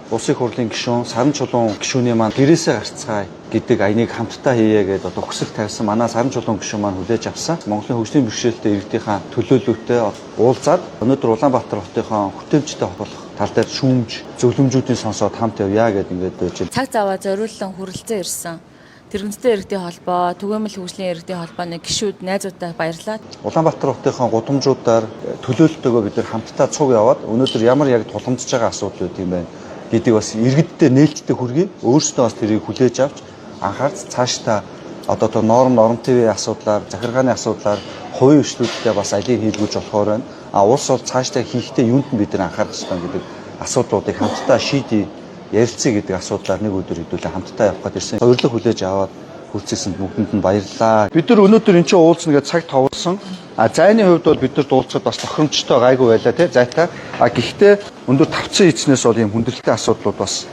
улсын их хурлын гишүүн, саран чулуун гишүүний маань гэрээсээ гарцгаая гэдэг аяныг хамтдаа хийе гэдэг одоо хүсэл тавьсан. Манай саран чулуун гишүүн маань хүлээж авсан. Монголын хөгжлийн бэрхшээлтэй иргэдийнхаа төлөөлөлтөд уулзаад өнөөдөр Улаанбаатар хотынхоо хүртээмжтэй болох тал дээр шүүмж зөвлөмжүүдийн сонсоод хамт явъя гэдэг ингээд байж байна. Цаг заваа зориулсан хүрэлцэн ирсэн. Тэрэгэнцтэй иргэдийн холбоо, түгээмэл хөгжлийн иргэдийн холбооны гишүүд, найзуудаа баярлалаа. Улаанбаатар хотынхоо гудамжуудаар төлөөлөлтөөгөө бид нар хамтдаа цуг яваад өнөөдөр ямар яг тулгамдж байгаа асуудал үүд юм байна гэдэг бас иргэдтэй нээлттэй хүргэе. Өөрсдөө бас тэрийг хүлээж авч анхаарч цаашдаа одоо нормтын асуудлаар, захиргааны асуудлаар хувийн өчлөлтөд бас алийг хийлгэж болохоор байна. Улс бол цаашдаа хийхдээ юунд нь бид нар анхаарах ёстой гэдэг асуудлуудыг хамтдаа шийдий ярилцъя гэдэг асуудлаар нэг өдөр хэдүүлээ хамтдаа явах гэж ирсэн. Урилга хүлээж аваад хүрцээсэнд бүгдэнд нь баярлалаа. Бид нар өнөөдөр энэ чинь уулзна гэж цаг товолсон. Зайны хувьд бол бид нар дуулцахад бас тохиромжтой гайгүй байлаа тий зайтай. Гэхдээ өндөр тавцсан эзнээс бол ийм хүндрэлтэй асуудлууд бас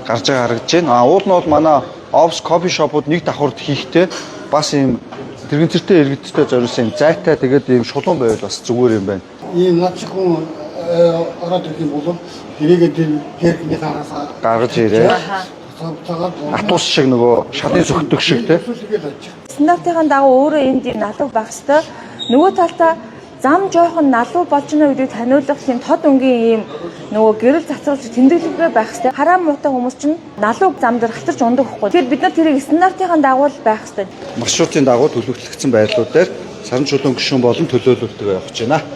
гарч байгаа харагдаж байна. Уул нь бол манай Ops coffee shop-ууд нэг давхурд хийхдээ бас ийм тэрэгэнцэртэй иргэдтэй зориулсан зайтай тэгээд ийм шулуун байвал бас зүгээр юм байна. Ийм над шиг хүн ороод ирэх юм бол тэрийгээ тэр хэрхний гараас Гаргаж ирээ. Атус шиг нөгөө шалын зөвхтөг шиг тий. Стандартын дагуу өөрөө энд ийм налуу байх хэвээр нөгөө талдаа зам жоохон налуу болж байна гэдгийг таниулах тийм тод өнгийн ийм нөгөө гэрэл цацруулж тэмдэглэлгүй байх хэвээр хараа муутай хүмүүс чинь налуу зам дээр халтарч ундаг байхгүй. Тэгэхээр бид нар тэрийг стандартын дагуу байх хэвээр Маршрутын дагуу төлөвлөгдсөн байрлууд дээр саран чулуун гишүүн болон төлөөлөлтөөр явах гэж байна.